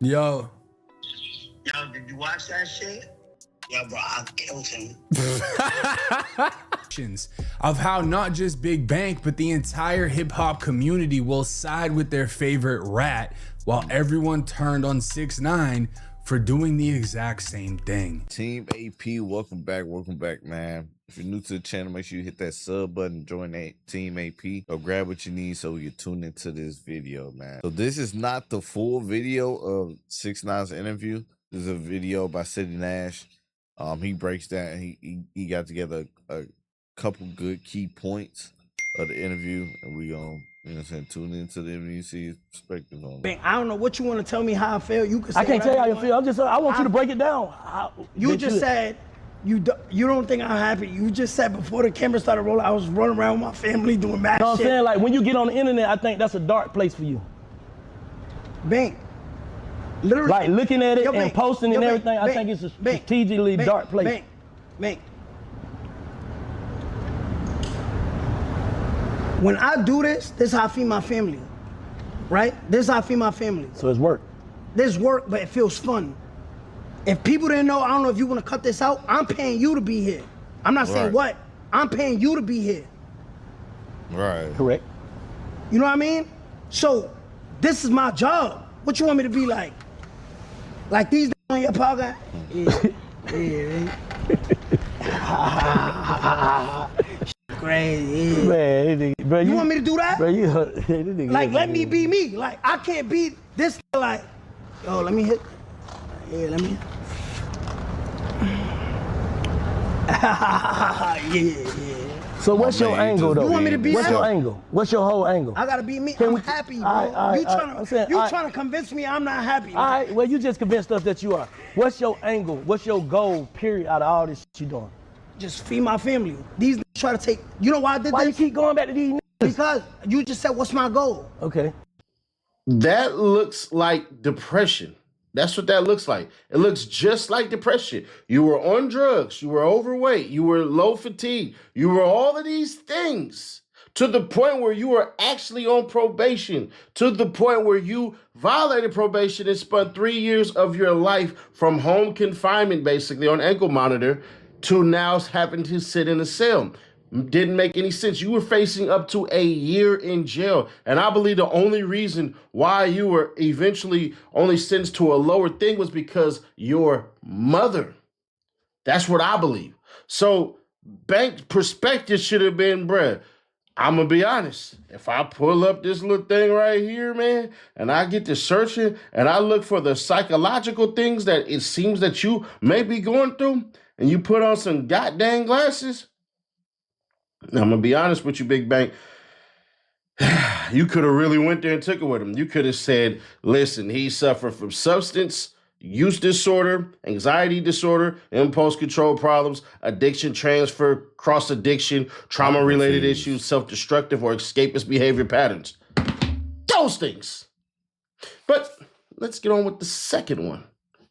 Yo. Yo, did you watch that shit? Yeah, bro, I killed him. Of how not just Big Bank, but the entire hip hop community will side with their favorite rat, while everyone turned on 6ix9ine for doing the exact same thing. Team AP, welcome back, man. If you're new to the channel, make sure you hit that sub button, join that Team AP, or grab what you need so you tune into this video, man. So this is not the full video of 6ix9ine's interview. This is a video by City Nash. He breaks down, he got together a couple good key points of the interview, and we gonna, you know what I'm saying, tune into the interview, see his perspective on it. I don't know what you want to tell me how I feel. You can say I can't tell you how you feel. I want you to break it down. You just said you don't think I'm happy. You just said before the camera started rolling, I was running around with my family doing mad shit. You know what I'm saying? Like when you get on the internet, I think that's a dark place for you. Bank. Literally. Like looking at it and Bank, posting and everything, Bank, I think it's a strategically dark place. Bank. When I do this, this is how I feed my family, right? This is how I feed my family. So it's work. This work, but it feels fun. If people didn't know, I don't know if you want to cut this out, I'm paying you to be here. I'm not saying what, I'm paying you to be here. Right. Correct. You know what I mean? So this is my job. What you want me to be like? Like these on your podcast? Yeah. Crazy. Man, bro, you want me to do that? Bro, like, let me be me. Like, I can't be this. Like, yo, let me hit. Yeah, let me. Yeah. So what's your angle, though? You want me to be What's your angle? What's your whole angle? I gotta be me. I'm happy, bro. You trying to convince me I'm not happy. All right, well, you just convinced us that you are. What's your angle? What's your goal, period, out of all this shit you doing? Just feed my family. These niggas try to take, you know why I did Why this? you keep going back to these niggas? Because you just said, what's my goal? Okay. That looks like depression. That's what that looks like. It looks just like depression. You were on drugs. You were overweight. You were low fatigue. You were all of these things to the point where you were actually on probation, to the point where you violated probation and spent 3 years of your life from home confinement, basically on ankle monitor, to now having to sit in a cell. Didn't make any sense. You were facing up to a year in jail. And I believe the only reason why you were eventually only sentenced to a lower thing was because your mother. That's what I believe. So Bank's perspective should have been, bruh, I'm going to be honest. If I pull up this little thing right here, man, and I get to searching and I look for the psychological things that it seems that you may be going through, and you put on some goddamn glasses, I'm going to be honest with you, Big Bank. You could have really went there and took it with him. You could have said, listen, he suffered from substance use disorder, anxiety disorder, impulse control problems, addiction transfer, cross-addiction, trauma-related issues, self-destructive or escapist behavior patterns. Those things. But let's get on with the second one.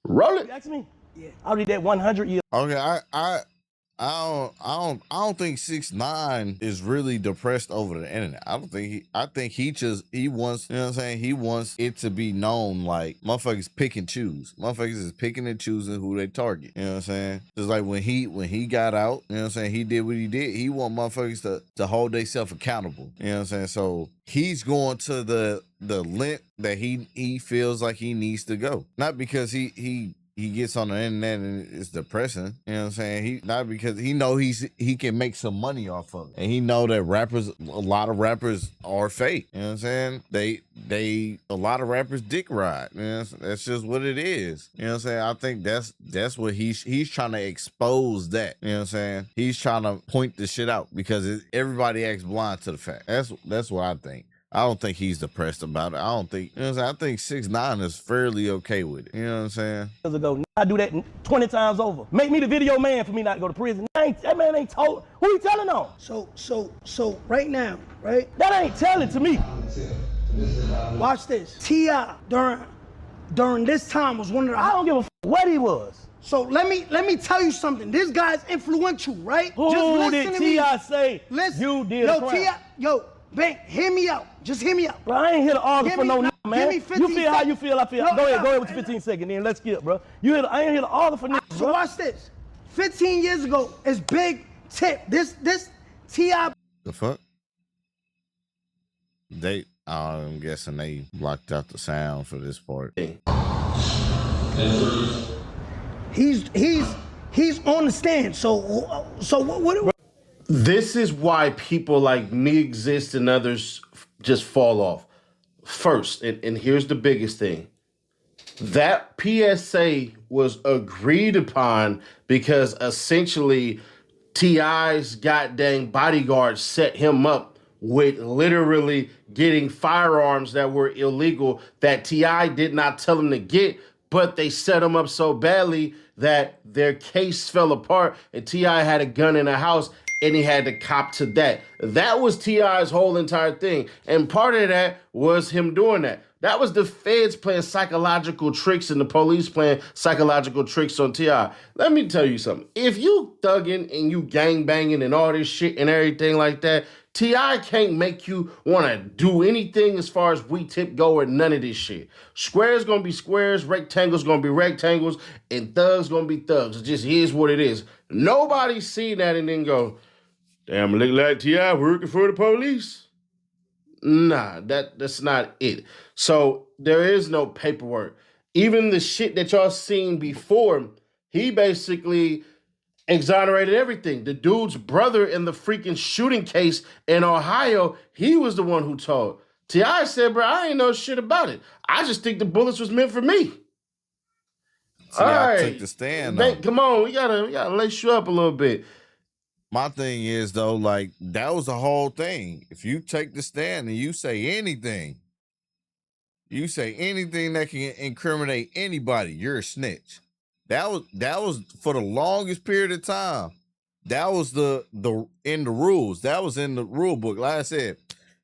Roll it. You ask me? Yeah. I'll read that 100 years. Okay, I don't think 6ix9ine is really depressed over the internet. I think he wants, you know what I'm saying, he wants it to be known like motherfuckers pick and choose. Motherfuckers is picking and choosing who they target. You know what I'm saying? Just like when he got out, you know what I'm saying, he did what he did. He want motherfuckers to hold themselves accountable. You know what I'm saying? So he's going to the length that he feels like he needs to go. Not because he gets on the internet and it's depressing. You know what I'm saying? Not because he know he can make some money off of it. And he know that a lot of rappers are fake. You know what I'm saying? A lot of rappers dick ride. You know, that's just what it is. You know what I'm saying? I think that's what he's trying to expose that. You know what I'm saying? He's trying to point the shit out because everybody acts blind to the fact. That's what I think. I don't think he's depressed about it. I don't think, you know what I'm saying? I think 6ix9ine is fairly okay with it. You know what I'm saying? Years ago, I do that 20 times over. Make me the video man for me not to go to prison. That man ain't told. Who he telling on? So right now, right? That ain't telling to me. Watch this. T.I. during this time was one of the. I don't give a what he was. So let me tell you something. This guy's influential, right? Who did T.I. say listen, you did a crime? T.I. Bank, hear me out. Just hear me out. Bro, I ain't here to argue for no nigga, man. Give me 15 You feel how you feel, I feel. No, go ahead with the 15 seconds, then let's skip, bro. I ain't here to argue for niggas, So bro. watch this. 15 years ago, it's big tip. This T.I. The fuck? I'm guessing they blocked out the sound for this part. He's on the stand. So what? This is why people like me exist and others just fall off. First, and here's the biggest thing. That PSA was agreed upon because essentially T.I.'s goddamn bodyguard set him up with literally getting firearms that were illegal that T.I. did not tell him to get, but they set him up so badly that their case fell apart and T.I. had a gun in the house and he had to cop to that. That was T.I.'s whole entire thing. And part of that was him doing that. That was the feds playing psychological tricks and the police playing psychological tricks on T.I. Let me tell you something. If you thugging and you gang banging and all this shit and everything like that, T.I. can't make you want to do anything as far as we tip go or none of this shit. Squares gonna be squares, rectangles gonna be rectangles, and thugs gonna be thugs. It just is what it is. Nobody seen that and then go, damn, look like T.I. working for the police. Nah, that's not it. So there is no paperwork. Even the shit that y'all seen before, he basically exonerated everything. The dude's brother in the freaking shooting case in Ohio, he was the one who told. T.I. said, bro, I ain't know shit about it. I just think the bullets was meant for me. All right, took the stand. Come on, we gotta lace you up a little bit. My thing is though, like that was the whole thing. If you take the stand and you say anything that can incriminate anybody, you're a snitch. That was for the longest period of time. That was the in the rules. That was in the rule book. Like I said,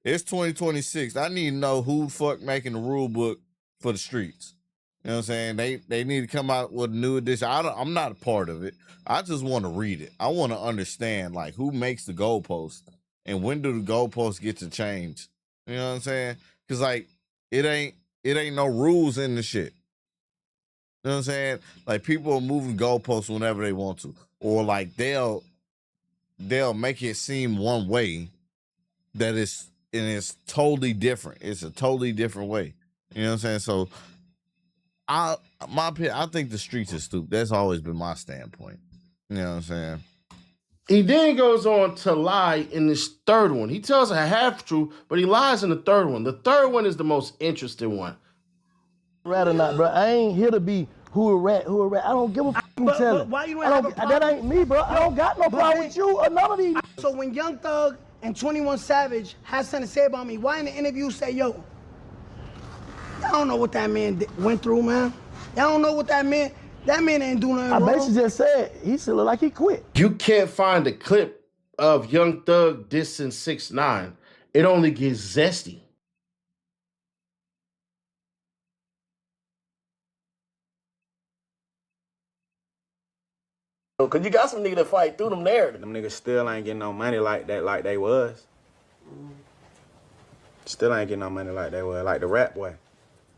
it's 2026. I need to know who the fuck making the rule book for the streets. You know what I'm saying? They need to come out with a new edition. I'm not a part of it. I just want to read it. I want to understand like who makes the goalpost and when do the goalposts get to change. You know what I'm saying? Because like it ain't no rules in the shit. You know what I'm saying? Like people are moving goalposts whenever they want to, or like they'll make it seem one way that it's totally different. It's a totally different way. You know what I'm saying? So I think the streets is stupid. That's always been my standpoint. You know what I'm saying? He then goes on to lie in this third one. He tells a half truth, but he lies in the third one. The third one is the most interesting one. Rat or not, bro. I ain't here to be who a rat. I don't give a fuck who tell it. Why you don't have a problem? That ain't me, bro. I don't got no problem with you or none of these. So when Young Thug and 21 Savage has something to say about me, why in the interview say, yo, y'all don't know what that man went through, man. Y'all don't know what that man ain't doing nothing wrong. I basically just said he still look like he quit. You can't find a clip of Young Thug dissing 6ix9ine. It only gets zesty. Cause you got some niggas that fight through them narratives. Them niggas still ain't getting no money like that, like they was. Still ain't getting no money like they was, like the rap boy.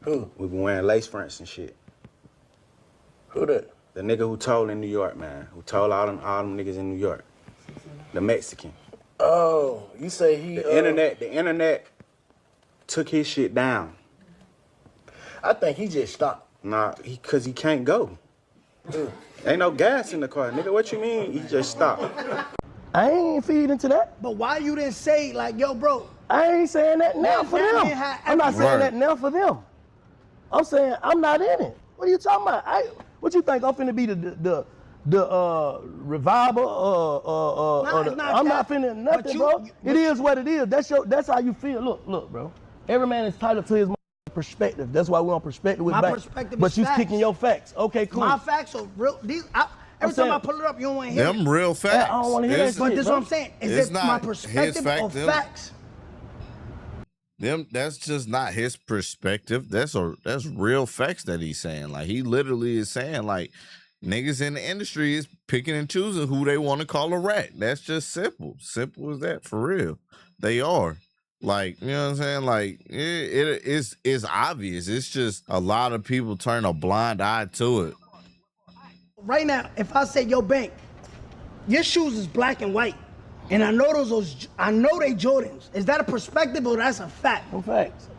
Who? We been wearing lace fronts and shit. Who that? The nigga who told in New York, man. Who told all them niggas in New York. The Mexican. Oh, you say he... The internet took his shit down. I think he just stopped. Nah, cause he can't go. Ain't no gas in the car, nigga. What you mean? He just stopped. I ain't feed into that. But why you didn't say, like, yo, bro? I ain't saying that now for them. I'm not saying that now for them. I'm saying I'm not in it. What are you talking about? What you think I'm finna be the reviver? I'm not finna nothing, bro. It is what it is. That's how you feel. Look, bro. Every man is entitled to his perspective. That's why we're on perspective with back. But you kicking your facts. Okay, cool. My facts are real. Every time I pull it up, you don't want to hear them real facts. I don't want to hear that shit, but this is what I'm saying. Is it my perspective or facts? That's just not his perspective. That's real facts that he's saying. Like he literally is saying like niggas in the industry is picking and choosing who they want to call a rat. That's just simple. Simple as that for real. They are. Like, you know what I'm saying? Like, it's obvious. It's just a lot of people turn a blind eye to it. Right now, if I say, yo, Bank, your shoes is black and white, and I know I know they Jordans. Is that a perspective or that's a fact? No facts.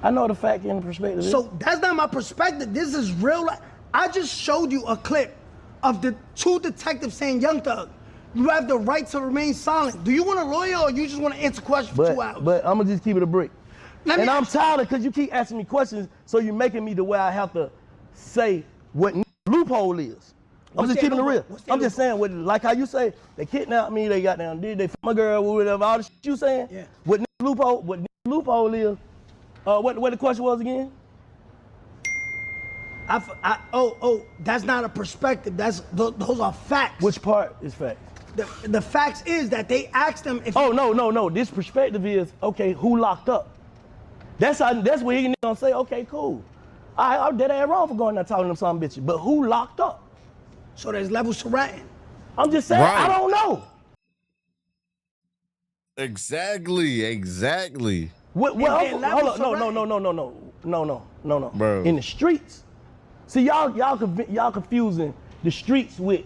I know the fact and the perspective. So that's not my perspective. This is real life. I just showed you a clip of the 2 detectives saying, Young Thug, you have the right to remain silent. Do you want a lawyer or you just want to answer questions for 2 hours? But I'm gonna just keep it a brick. And I'm tired of, because you keep asking me questions, so you're making me the way I have to say what loophole is. I'm just keeping it real. I'm just saying, like how you say, they kidnapped me, they got down, they fuck my girl, whatever, all the shit you saying. Yeah. What loophole is, what the question was again? That's not a perspective. Those are facts. Which part is facts? The facts is that they asked them if. Oh, no. This perspective is, okay, who locked up? That's where he gonna say, okay, cool. I did that wrong for going there talking to them some bitches, but who locked up? So there's levels to ratting. I'm just saying, Right. I don't know. Exactly. Hold on, no. Bro. In the streets. See, y'all confusing the streets with.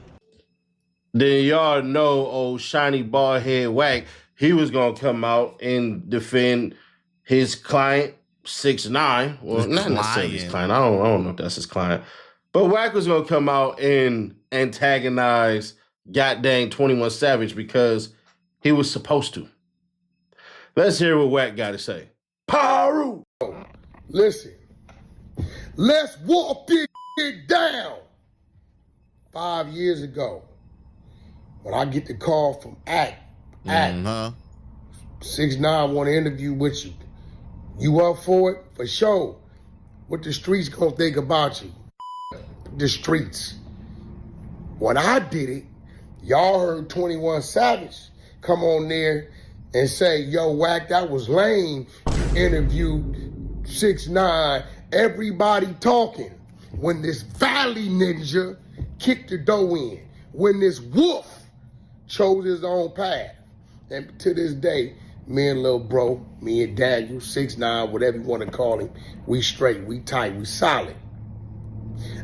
Then y'all know old shiny bald head Wack, he was gonna come out and defend his client 6ix9ine. Well, not necessarily his client. I don't know if that's his client. But Wack was gonna come out and antagonize goddamn 21 Savage because he was supposed to. Let's hear what Wack got to say. Paru! Listen, let's walk this shit down. 5 years ago, when I get the call from Wack, 6ix9ine want to interview with you. You up for it? For sure. What the streets gonna think about you? The streets. When I did it, y'all heard 21 Savage come on there and say, yo, Wack, that was lame. You interviewed 6ix9ine, everybody talking. When this Valley Ninja kicked the door in, when this wolf chose his own path. And to this day, me and little bro, me and Daniel, 6ix9ine, whatever you want to call him, we straight, we tight, we solid.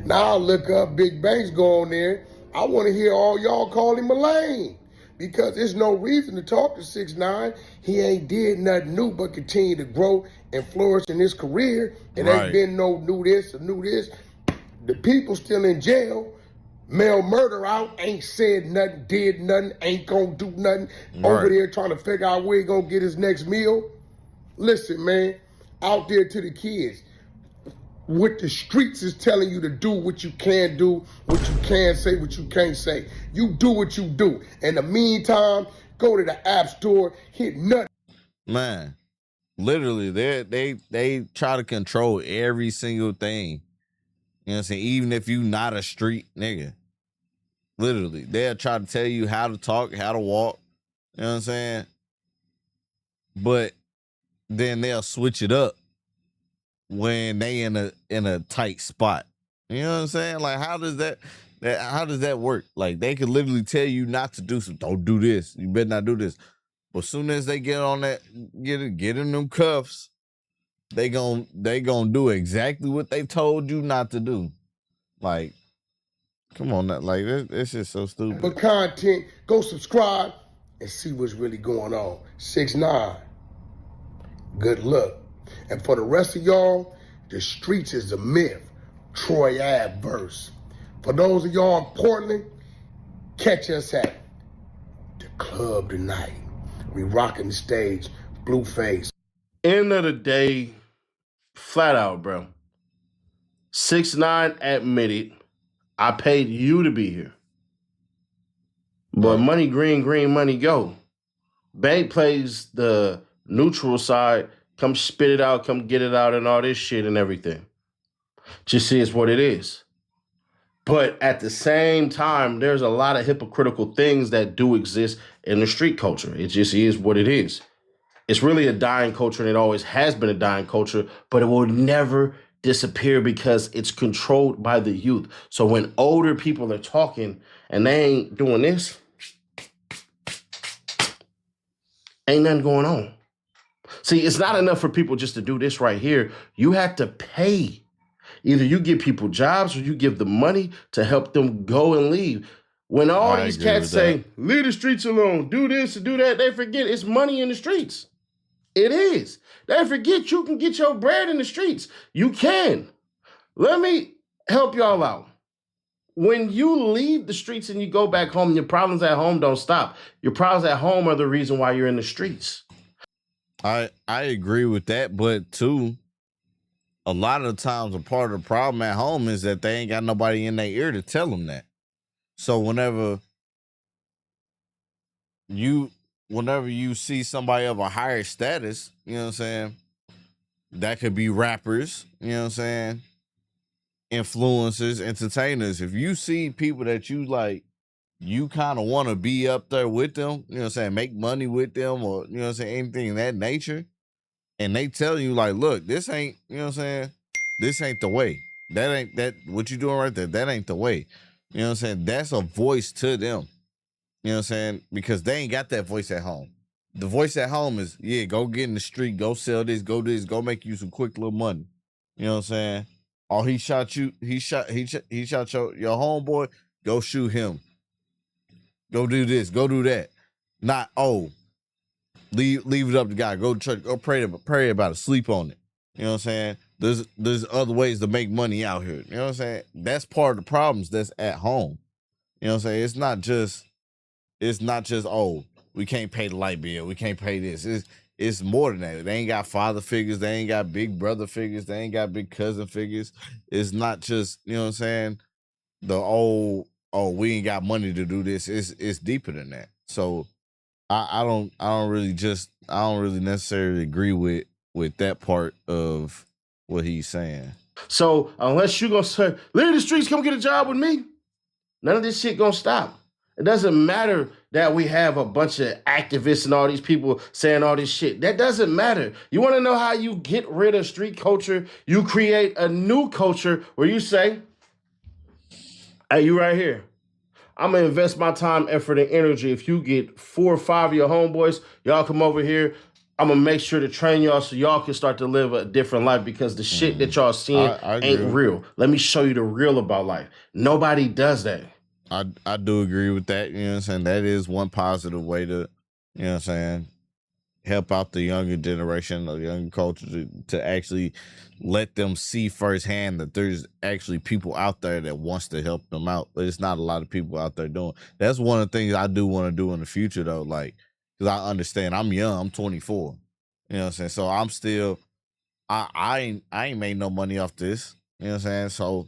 Now I look up, Big Bank's go on there. I want to hear all y'all call him a lame. Because there's no reason to talk to 6ix9ine. He ain't did nothing new but continue to grow and flourish in his career. It ain't been no new this or new this. The people still in jail. Male murder out, ain't said nothing, did nothing, ain't gonna do nothing. Over there trying to figure out where he gonna get his next meal. Listen, man, out there to the kids. What the streets is telling you to do, what you can do, what you can say, what you can't say. You do what you do. In the meantime, go to the app store, hit nothing. Man, literally, they try to control every single thing. You know what I'm saying? Even if you not a street nigga. Literally, they'll try to tell you how to talk, how to walk. You know what I'm saying? But then they'll switch it up when they in a tight spot. You know what I'm saying? Like, how does that work? Like, they could literally tell you not to do something. Don't do this. You better not do this. But as soon as they get on that, get in them cuffs, they gon' do exactly what they told you not to do. Like, come on, like this is so stupid. But content, go subscribe and see what's really going on. 6ix9ine, good luck. And for the rest of y'all, the streets is a myth. Troy Ave verse. For those of y'all in Portland, catch us at the club tonight. We rocking the stage, Blueface. End of the day, flat out, bro. 6ix9ine admitted, I paid you to be here. But money green, money go. Bank plays the neutral side, come spit it out, come get it out, and all this shit and everything. Just see it's what it is. But at the same time, there's a lot of hypocritical things that do exist in the street culture. It just is what it is. It's really a dying culture, and it always has been a dying culture, but it will never disappear because it's controlled by the youth. So when older people are talking and they ain't doing this, ain't nothing going on. See, it's not enough for people just to do this right here. You have to pay. Either you give people jobs or you give them money to help them go and leave. When all these cats say, leave the streets alone, do this and do that, they forget it's money in the streets. It is. They forget you can get your bread in the streets. You can. Let me help y'all out. When you leave the streets and you go back home, your problems at home don't stop. Your problems at home are the reason why you're in the streets. I agree with that, but too, a lot of the times a part of the problem at home is that they ain't got nobody in their ear to tell them that. So whenever you see somebody of a higher status, you know what I'm saying? That could be rappers, you know what I'm saying? Influencers, entertainers. If you see people that you like, you kind of want to be up there with them, you know what I'm saying? Make money with them, or, you know what I'm saying? Anything of that nature. And they tell you, like, look, this ain't, you know what I'm saying? This ain't the way. That ain't that, what you doing right there, that ain't the way. You know what I'm saying? That's a voice to them. You know what I'm saying? Because they ain't got that voice at home. The voice at home is, yeah, go get in the street, go sell this, go make you some quick little money. You know what I'm saying? Oh, he shot you, he shot your homeboy, go shoot him. Go do this, go do that. Not, oh, leave it up to God. Go to church, go pray about it, sleep on it. You know what I'm saying? There's other ways to make money out here. You know what I'm saying? That's part of the problems that's at home. You know what I'm saying? It's not just, oh, we can't pay the light bill, we can't pay this. It's more than that. They ain't got father figures, they ain't got big brother figures, they ain't got big cousin figures. It's not just, you know what I'm saying, the old, oh, we ain't got money to do this. It's deeper than that. So I don't really necessarily agree with that part of what he's saying. So unless you gonna say, leave the streets, come get a job with me, none of this shit gonna stop. It doesn't matter that we have a bunch of activists and all these people saying all this shit. That doesn't matter. You want to know how you get rid of street culture? You create a new culture where you say, hey, you right here. I'm going to invest my time, effort, and energy. If you get 4 or 5 of your homeboys, y'all come over here. I'm going to make sure to train y'all so y'all can start to live a different life, because the shit that y'all seeing ain't real. Let me show you the real about life. Nobody does that. I do agree with that. You know what I'm saying? That is one positive way to, you know what I'm saying, help out the younger generation, the younger culture, to actually let them see firsthand that there's actually people out there that wants to help them out. But it's not a lot of people out there doing. That's one of the things I do want to do in the future, though. Like, because I understand I'm young, I'm 24. You know what I'm saying? So I'm still, I ain't made no money off this. You know what I'm saying? So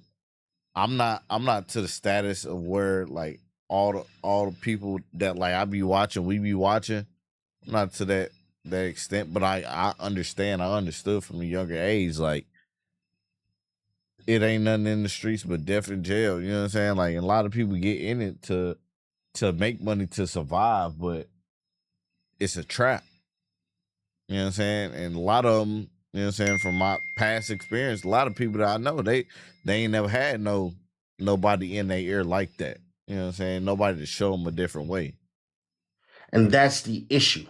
I'm not to the status of where, like, all the people that, like, we be watching, not to that extent, but I understood from a younger age, like, it ain't nothing in the streets but death in jail. You know what I'm saying? Like, a lot of people get in it to make money to survive, but it's a trap. You know what I'm saying? And a lot of them, you know what I'm saying, from my past experience, a lot of people that I know, they ain't never had nobody in their ear like that. You know what I'm saying? Nobody to show them a different way. And that's the issue.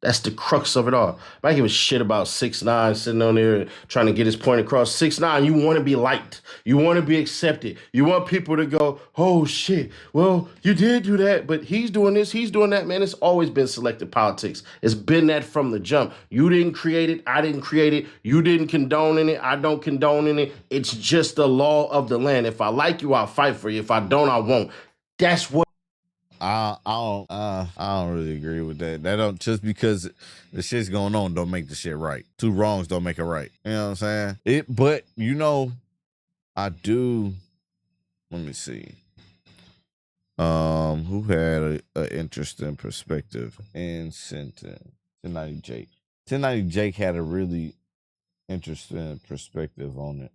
That's the crux of it all. I give a shit about 6ix9ine sitting on there trying to get his point across. 6ix9ine, you want to be liked. You want to be accepted. You want people to go, oh shit, well, you did do that, but he's doing this, he's doing that. Man, it's always been selective politics. It's been that from the jump. You didn't create it, I didn't create it. You didn't condone in it, I don't condone in it. It's just the law of the land. If I like you, I'll fight for you. If I don't, I won't. That's what. I don't really agree with that. That don't, just because the shit's going on don't make the shit right. 2 wrongs don't make it right. You know what I'm saying? But you know, I do. Let me see. Who had a interesting perspective in sentence? 1090 Jake. 1090 Jake had a really interesting perspective on it.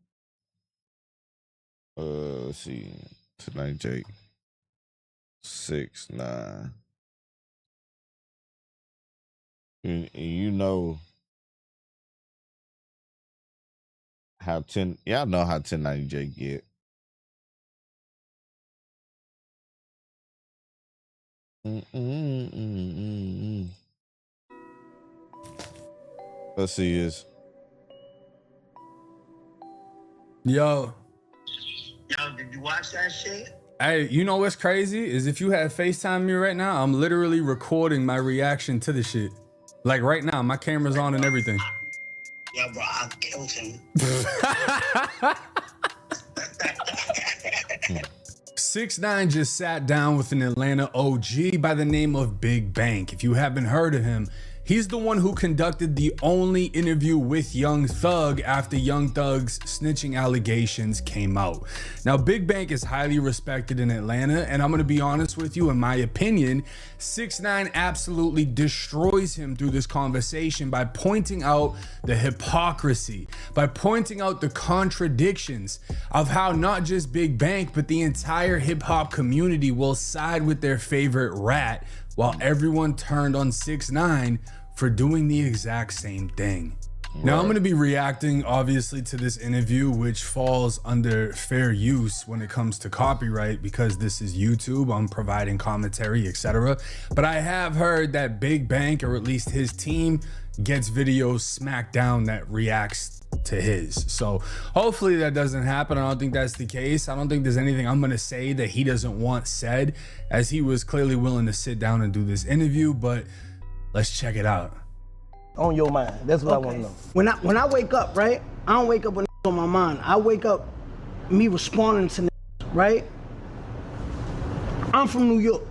Let's see. 1090 Jake. 6ix9ine. You know how y'all know how 1090 Jake get. Let's see his. Yo. Yo, did you watch that shit? Hey, you know what's crazy is if you had FaceTime me right now, I'm literally recording my reaction to the shit. Like right now, my camera's on and everything. Yeah, bro, I killed him. 6ix9ine just sat down with an Atlanta OG by the name of Big Bank. If you haven't heard of him, he's the one who conducted the only interview with Young Thug after Young Thug's snitching allegations came out. Now, Big Bank is highly respected in Atlanta, and I'm gonna be honest with you, in my opinion, 6ix9ine absolutely destroys him through this conversation by pointing out the hypocrisy, by pointing out the contradictions of how not just Big Bank, but the entire hip hop community will side with their favorite rat while everyone turned on 6ix9ine for doing the exact same thing. Now, I'm going to be reacting, obviously, to this interview, which falls under fair use when it comes to copyright because this is YouTube. I'm providing commentary, etc. But I have heard that Big Bank, or at least his team, gets videos smacked down that reacts to his. So hopefully that doesn't happen. I don't think that's the case. I don't think there's anything I'm going to say that he doesn't want said, as he was clearly willing to sit down and do this interview. But let's check it out. On your mind. That's what I want to know. When I wake up, right? I don't wake up with on my mind. I wake up me responding to right? I'm from New York.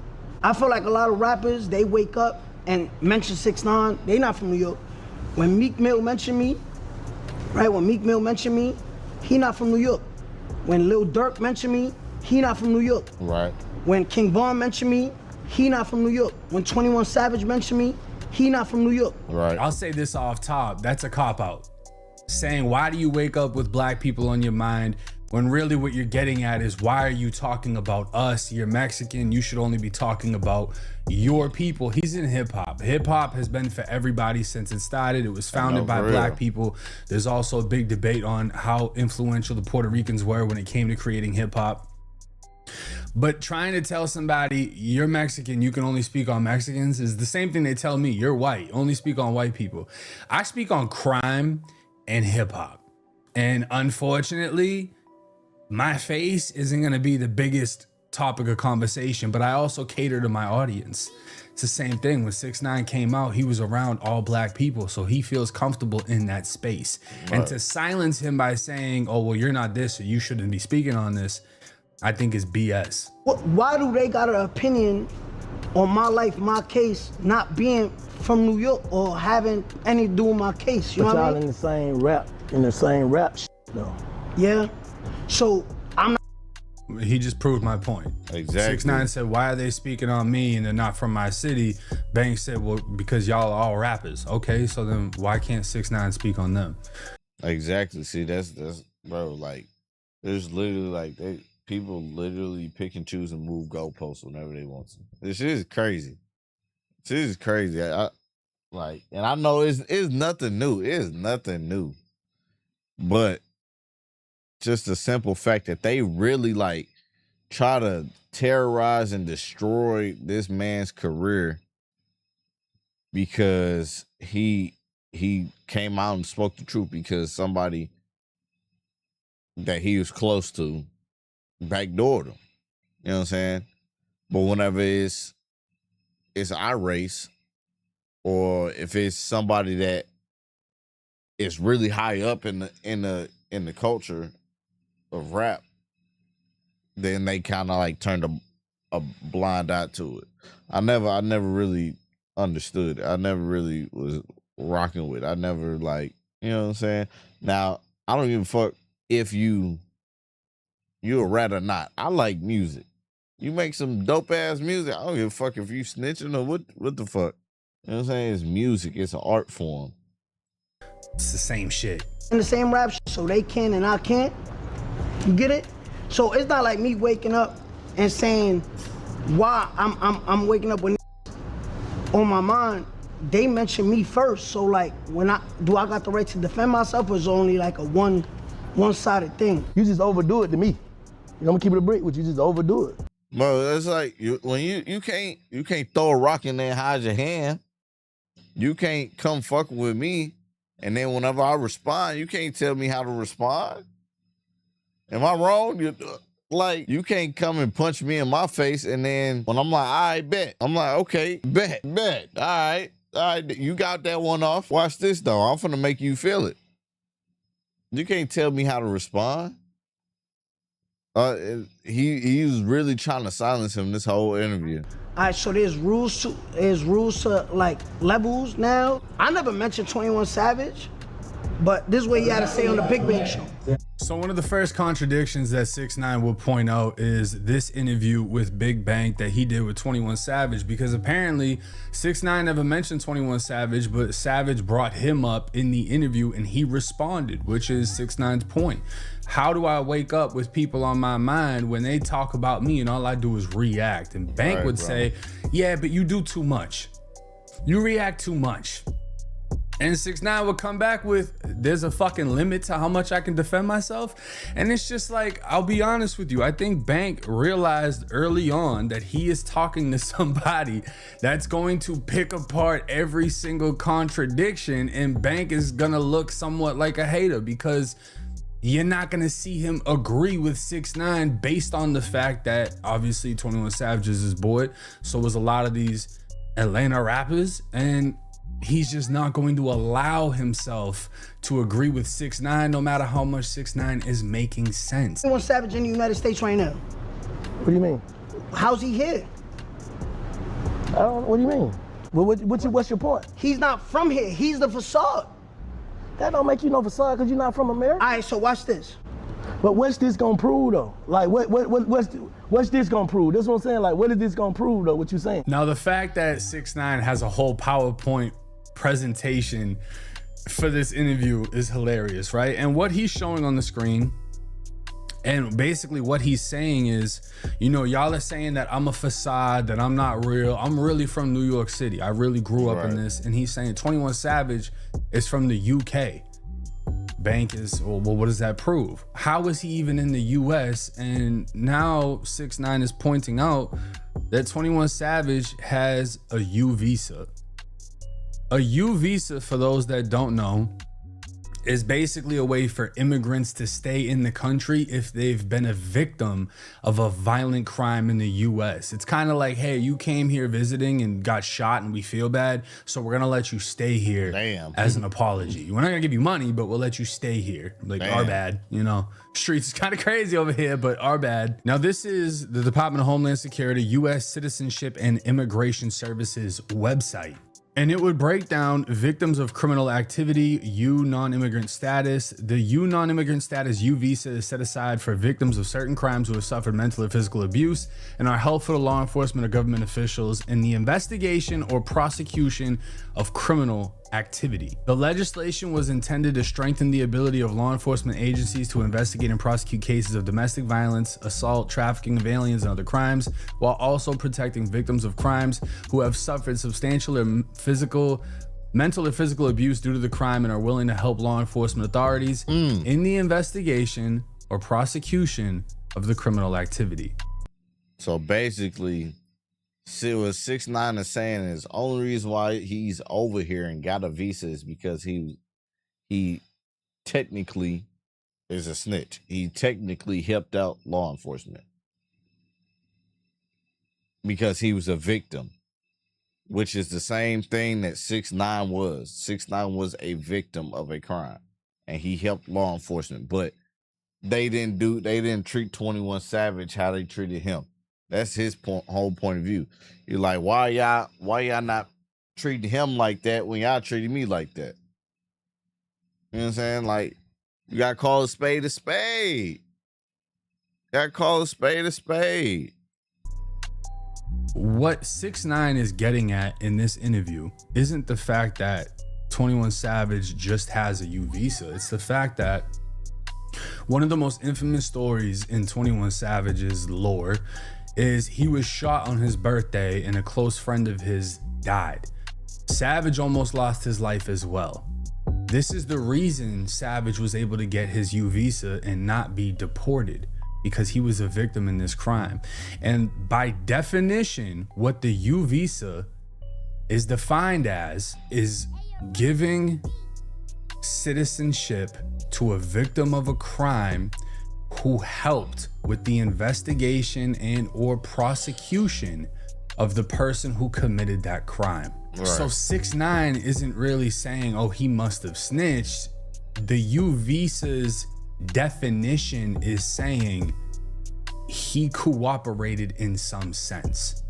I feel like a lot of rappers, they wake up and mention 6ix9ine. They not from New York. When Meek Mill mentioned me, right? When Meek Mill mentioned me, he not from New York. When Lil Durk mentioned me, he not from New York. Right. When King Von mentioned me, he not from New York. When 21 Savage mentioned me, he not from New York. Right. I'll say this off top. That's a cop-out. Saying, why do you wake up with black people on your mind, when really what you're getting at is, why are you talking about us? You're Mexican. You should only be talking about your people. He's in hip-hop. Hip-hop has been for everybody since it started. It was founded by black people. There's also a big debate on how influential the Puerto Ricans were when it came to creating hip-hop. But trying to tell somebody you're Mexican, you can only speak on Mexicans, is the same thing they tell me, you're white, only speak on white people. I speak on crime and hip hop. And unfortunately, my face isn't gonna be the biggest topic of conversation, but I also cater to my audience. It's the same thing. When 6ix9ine came out, he was around all black people, so he feels comfortable in that space. Right. And to silence him by saying, oh, well, you're not this, so you shouldn't be speaking on this, I think is BS. Why do they got an opinion on my life, my case, not being from New York or having any to do with my case? You know what I mean? In the same rap shit, though. Yeah. So I'm not. He just proved my point. Exactly. 6ix9ine said, why are they speaking on me and they're not from my city? Bank said, well, because y'all are all rappers. Okay, so then why can't 6ix9ine speak on them? Exactly. See, that's bro, like, there's literally like people literally pick and choose and move goalposts whenever they want to. This shit is crazy. This is crazy. I like, and I know it's nothing new. It's nothing new. But just the simple fact that they really like try to terrorize and destroy this man's career because he came out and spoke the truth because somebody that he was close to backdoored him. You know what I'm saying? But whenever it's our race, or if it's somebody that is really high up in the culture of rap, then they kind of like turned a blind eye to it. I never really understood. I never really was rocking with it. I never like, you know what I'm saying? Now, I don't give a fuck if you a rat or not. I like music. You make some dope ass music, I don't give a fuck if you snitching or what the fuck. You know what I'm saying? It's music. It's an art form. It's the same shit. In the same rap shit, so they can and I can't. You get it? So it's not like me waking up and saying why I'm waking up with on my mind. They mention me first. So like when I got the right to defend myself, or is only like a one-sided thing? You just overdo it to me. You know, I'm gonna keep it a break with you. Just overdo it. Bro, it's like when you can't throw a rock in there and hide your hand. You can't come fucking with me And then whenever I respond, you can't tell me how to respond. Am I wrong? Like, you can't come and punch me in my face, and then when I'm like, all right, bet. I'm like, okay, bet. All right, you got that one off. Watch this, though. I'm finna make you feel it. You can't tell me how to respond. He was really trying to silence him this whole interview. All right, so there's rules to like levels now. I never mentioned 21 Savage, but this is what he had to say on the Big Bang Show. So one of the first contradictions that 6ix9ine will point out is this interview with Big Bank that he did with 21 Savage, because apparently 6ix9ine never mentioned 21 Savage, but Savage brought him up in the interview and he responded, which is 6ix9ine's point. How do I wake up with people on my mind when they talk about me and all I do is react? And Bank would say, yeah, but you do too much. You react too much. And 6ix9ine would come back with, there's a fucking limit to how much I can defend myself. And it's just like, I'll be honest with you. I think Bank realized early on that he is talking to somebody that's going to pick apart every single contradiction, and Bank is gonna look somewhat like a hater because you're not gonna see him agree with 6ix9ine based on the fact that obviously 21 Savage is his boy. So was a lot of these Atlanta rappers, and he's just not going to allow himself to agree with 6ix9ine no matter how much 6ix9ine is making sense. 21 Savage in the United States right now. What do you mean? How's he here? What do you mean? What's your point? He's not from here. He's the facade. That don't make you no facade because you're not from America. All right, so watch this. But what's this gonna prove though? Like what's this gonna prove? That's what I'm saying. Like what is this gonna prove though? What you saying? Now the fact that 6ix9ine has a whole PowerPoint presentation for this interview is hilarious, right? And what he's showing on the screen, and basically what he's saying is, you know, y'all are saying that I'm a facade, that I'm not real. I'm really from New York City. I really grew up in this. And he's saying 21 Savage is from the UK. Bank is, well, what does that prove? How is he even in the US? And now 6ix9ine is pointing out that 21 Savage has a U visa. A U visa, for those that don't know, is basically a way for immigrants to stay in the country if they've been a victim of a violent crime in the US. It's kind of like, hey, you came here visiting and got shot and we feel bad, so we're gonna let you stay here as an apology. We're not gonna give you money, but we'll let you stay here. Like, our bad, you know. Streets is kind of crazy over here, but our bad. Now, this is the Department of Homeland Security, US Citizenship and Immigration Services website. And it would break down victims of criminal activity, U non-immigrant status. The U non-immigrant status U visa is set aside for victims of certain crimes who have suffered mental or physical abuse and are helpful to law enforcement or government officials in the investigation or prosecution of criminal activity. The legislation was intended to strengthen the ability of law enforcement agencies to investigate and prosecute cases of domestic violence, assault, trafficking of aliens, and other crimes, while also protecting victims of crimes who have suffered substantial or mental or physical abuse due to the crime and are willing to help law enforcement authorities in the investigation or prosecution of the criminal activity. So basically, see what 6ix9ine is saying is only reason why he's over here and got a visa is because he technically is a snitch. He technically helped out law enforcement because he was a victim, which is the same thing that 6ix9ine was. 6ix9ine was a victim of a crime and he helped law enforcement, but they didn't treat 21 Savage how they treated him. That's his whole point of view. You're like, why y'all not treating him like that when y'all treated me like that? You know what I'm saying? Like, you gotta call a spade a spade. You gotta call a spade a spade. What 6ix9ine is getting at in this interview isn't the fact that 21 Savage just has a U visa. It's the fact that one of the most infamous stories in 21 Savage's lore is he was shot on his birthday and a close friend of his died. Savage almost lost his life as well. This is the reason Savage was able to get his U visa and not be deported, because he was a victim in this crime. And by definition, what the U visa is defined as is giving citizenship to a victim of a crime who helped with the investigation and or prosecution of the person who committed that crime. Right. So 6ix9ine isn't really saying, oh, he must have snitched. The U visa's definition is saying he cooperated in some sense.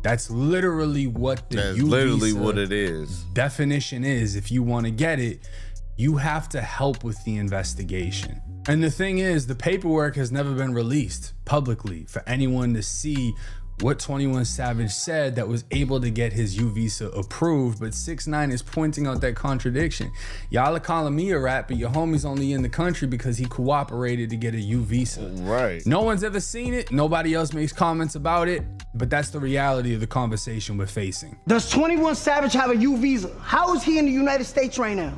That's literally what the That's U literally visa what it is. definition is. If you want to get it, you have to help with the investigation. And the thing is, the paperwork has never been released publicly for anyone to see what 21 Savage said that was able to get his U visa approved. But 6ix9ine is pointing out that contradiction. Y'all are calling me a rat, but your homie's only in the country because he cooperated to get a U visa. Right. No one's ever seen it. Nobody else makes comments about it. But that's the reality of the conversation we're facing. Does 21 Savage have a U visa? How is he in the United States right now?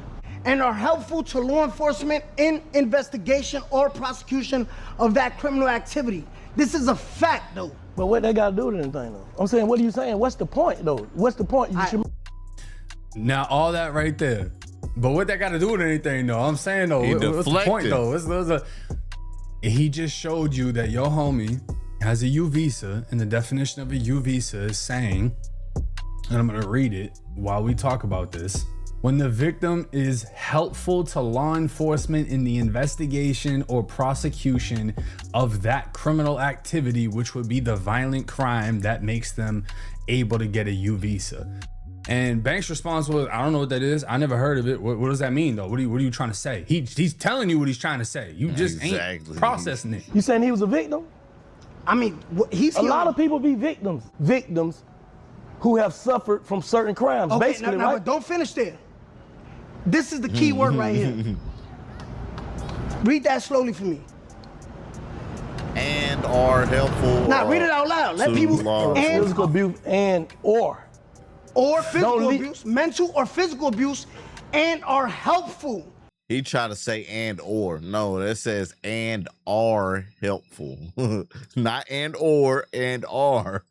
And are helpful to law enforcement in investigation or prosecution of that criminal activity. This is a fact, though. But what they got to do with anything, though? I'm saying, what are you saying? What's the point, though? What's the point? Now, all that right there. But what that got to do with anything, though? I'm saying, though, what's the point, though? He just showed you that your homie has a U visa, and the definition of a U visa is saying, and I'm going to read it while we talk about this. When the victim is helpful to law enforcement in the investigation or prosecution of that criminal activity, which would be the violent crime that makes them able to get a U visa. And Banks' response was, I don't know what that is. I never heard of it. What does that mean, though? What are you trying to say? He's telling you what he's trying to say. You just ain't processing it. You saying he was a victim? I mean, a lot of people be victims who have suffered from certain crimes, okay, basically, now, right? But don't finish there. This is the key word right here. Read that slowly for me. And are helpful. Now read it out loud. Let people and physical abuse or physical abuse, mental or physical abuse, and are helpful. He tried to say and or. No, that says and are helpful. Not and or, and are.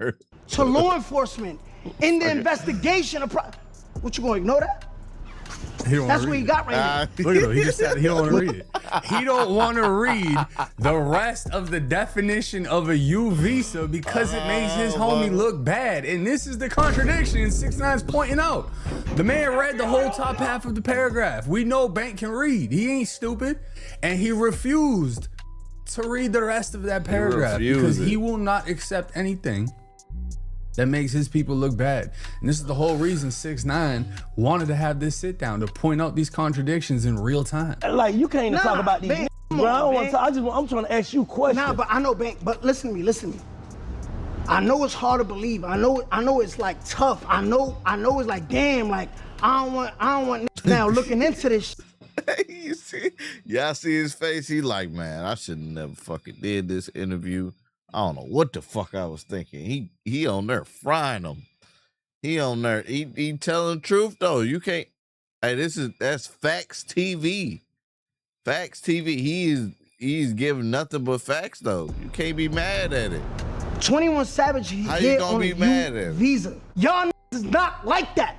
To law enforcement in the investigation of what, you gonna ignore that? That's what he got right now. Look at him. He just said he don't want to read it. He don't want to read the rest of the definition of a U visa because it makes his homie look bad. And this is the contradiction 6ix9ine's pointing out. The man read the whole top half of the paragraph. We know Bank can read. He ain't stupid. And he refused to read the rest of that paragraph because he will not accept anything that makes his people look bad. And this is the whole reason 6ix9ine wanted to have this sit down to point out these contradictions in real time. Like, you can't even talk about these. Bro, I don't want to talk. I'm trying to ask you questions. Nah, but I know, Bank, but listen to me. I know it's hard to believe. I know it's like tough. I know it's like, damn, like, I don't want now looking into this. You see, y'all see his face? He like, man, I should have never fucking did this interview. I don't know what the fuck I was thinking. He on there frying them. He on there. He telling the truth though. You can't. Hey, that's Facts TV. Facts TV. He's giving nothing but facts though. You can't be mad at it. 21 Savage. How you gonna be mad at it? Visa. Y'all is not like that.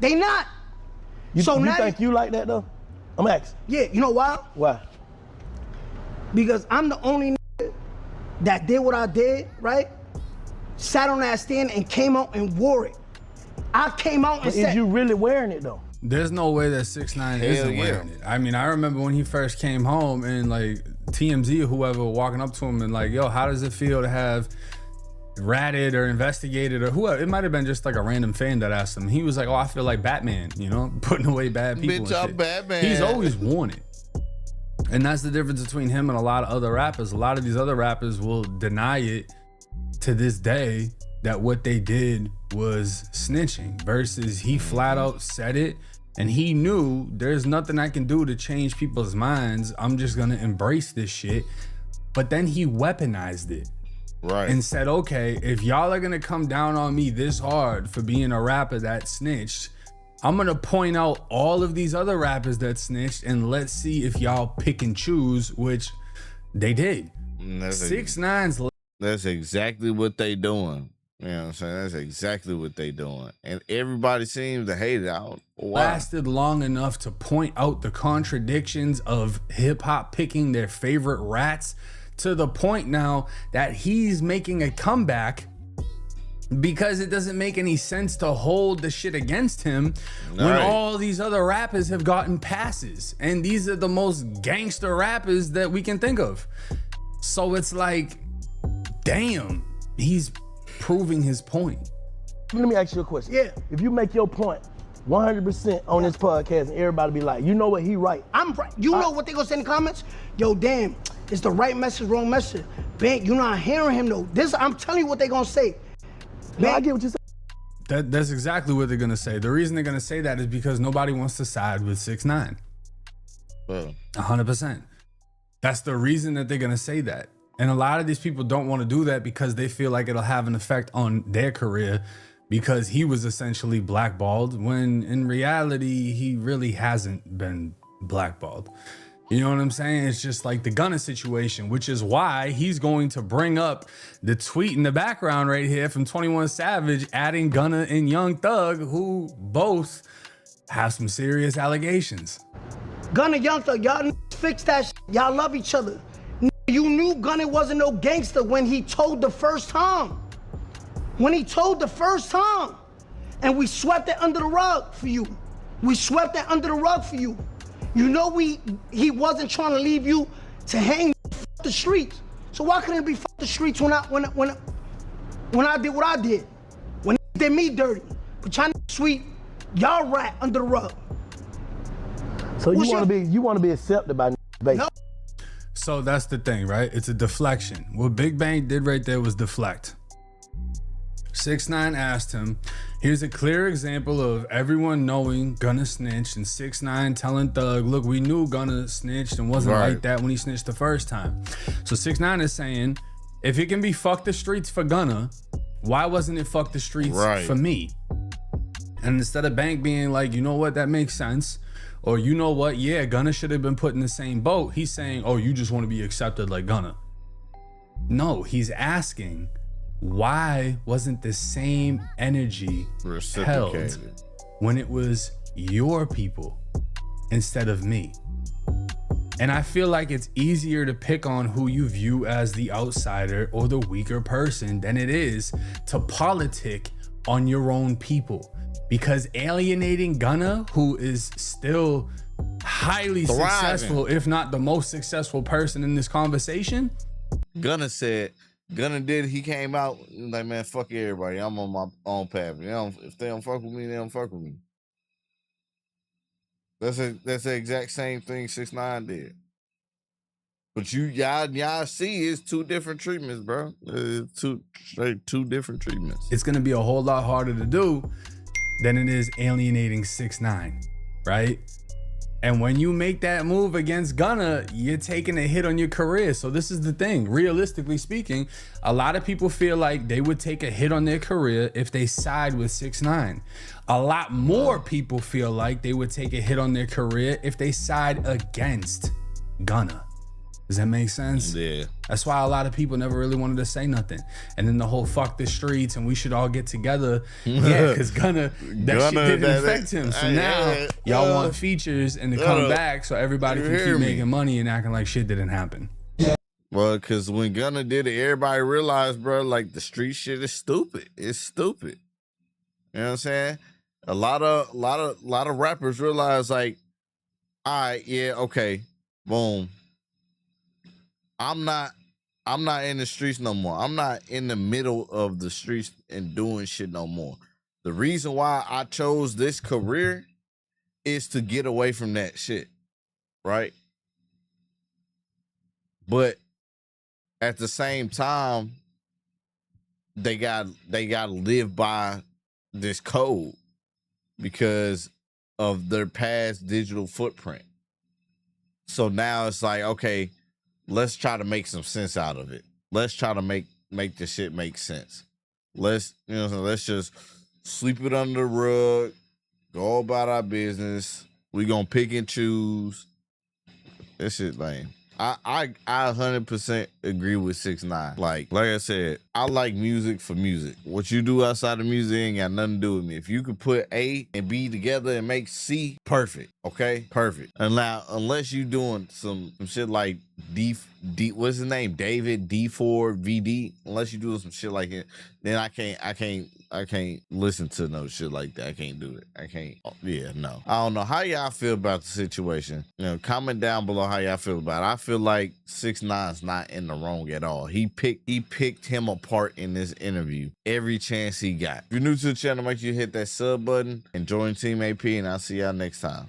They not. You think you like that though? I'm asking. Yeah. You know why? Why? Because I'm the only that did what I did, right? Sat on that stand and came out and wore it. I came out and said, is you really wearing it though? There's no way that 6ix9ine isn't wearing it. I mean, I remember when he first came home and like TMZ or whoever walking up to him and like, yo, how does it feel to have ratted or investigated or whoever? It might have been just like a random fan that asked him. He was like, oh, I feel like Batman, you know, putting away bad people. Bitch, I'm Batman. He's always worn it. And that's the difference between him and a lot of other rappers. A lot of these other rappers will deny it to this day that what they did was snitching versus he flat out said it and he knew there's nothing I can do to change people's minds. I'm just gonna embrace this shit. But then he weaponized it. Right. And said, okay, if y'all are gonna come down on me this hard for being a rapper that snitched, I'm gonna point out all of these other rappers that snitched and let's see if y'all pick and choose, which they did. 6ix9ine's that's exactly what they doing. You know what I'm saying? That's exactly what they doing. And everybody seems to hate it out. Lasted long enough to point out the contradictions of hip hop picking their favorite rats to the point now that he's making a comeback because it doesn't make any sense to hold the shit against him when all these other rappers have gotten passes. And these are the most gangster rappers that we can think of. So it's like, damn, he's proving his point. Let me ask you a question. Yeah. If you make your point 100% on this podcast and everybody be like, you know what, he right. I'm right. You know what they gonna say in the comments? Yo, damn, it's the right message, wrong message. Bank, you're not hearing him though. This, I'm telling you what they gonna say. No, I get what you said. That's exactly what they're gonna say. The reason they're gonna say that is because nobody wants to side with 6ix9ine. 100%. That's the reason that they're gonna say that. And a lot of these people don't want to do that because they feel like it'll have an effect on their career because he was essentially blackballed when in reality, he really hasn't been blackballed. You know what I'm saying? It's just like the Gunna situation, which is why he's going to bring up the tweet in the background right here from 21 Savage, adding Gunna and Young Thug, who both have some serious allegations. Gunna, Young Thug, y'all fix that shit. Y'all love each other. You knew Gunna wasn't no gangster when he told the first time. When he told the first time. And we swept it under the rug for you. We swept it under the rug for you. You know he wasn't trying to leave you to hang the streets. So why couldn't it be the streets when I did what I did? When he did me dirty. But trying to sweep y'all rat under the rug. So you want to be accepted by basically. No. So that's the thing, right? It's a deflection. What Big Bang did right there was deflect. 6ix9ine asked him, here's a clear example of everyone knowing Gunna snitched and 6ix9ine telling Thug, look, we knew Gunna snitched and wasn't like that when he snitched the first time. So 6ix9ine is saying, if it can be fuck the streets for Gunna, why wasn't it fuck the streets for me? And instead of Bank being like, you know what, that makes sense. Or you know what, yeah, Gunna should have been put in the same boat. He's saying, oh, you just want to be accepted like Gunna. No, he's asking, why wasn't the same energy held when it was your people instead of me? And I feel like it's easier to pick on who you view as the outsider or the weaker person than it is to politic on your own people. Because alienating Gunna, who is still highly successful, if not the most successful person in this conversation. Gunna did, he came out like, man, fuck everybody. I'm on my own path. If they don't fuck with me, they don't fuck with me. That's the exact same thing 6ix9ine did. But y'all see it's two different treatments, bro. Two different treatments. It's gonna be a whole lot harder to do than it is alienating 6ix9ine, right? And when you make that move against Gunna, you're taking a hit on your career. So this is the thing, realistically speaking, a lot of people feel like they would take a hit on their career if they side with 6ix9ine. A lot more people feel like they would take a hit on their career if they side against Gunna. Does that make sense? Yeah. That's why a lot of people never really wanted to say nothing. And then the whole fuck the streets and we should all get together. Yeah, because Gunna, shit didn't affect him. So now y'all want features and to come back so everybody can keep making money and acting like shit didn't happen. Well, because when Gunna did it, everybody realized, bro, like the street shit is stupid. It's stupid. You know what I'm saying? A lot of rappers realize, like, all right, yeah, okay, boom. I'm not in the streets no more. I'm not in the middle of the streets and doing shit no more. The reason why I chose this career is to get away from that shit, right? But at the same time, they got to live by this code because of their past digital footprint. So now it's like, okay, let's try to make some sense out of it. Let's try to make this shit make sense. Let's just sweep it under the rug, go about our business. We gonna pick and choose. That shit lame. I 100% agree with 6ix9ine. Like I said, I like music for music. What you do outside of music ain't got nothing to do with me. If you could put A and B together and make C, perfect. Okay, perfect. And now, unless you doing some shit like D, what's his name? David D4 VD. Unless you doing some shit like it, then I can't listen to no shit like that. I can't do it. I can't. Yeah, no. I don't know how y'all feel about the situation. You know, comment down below how y'all feel about it. I feel like 6ix9ine's not in the wrong at all. He picked him apart in this interview every chance he got. If you're new to the channel, make sure you hit that sub button and join Team AP, and I'll see y'all next time.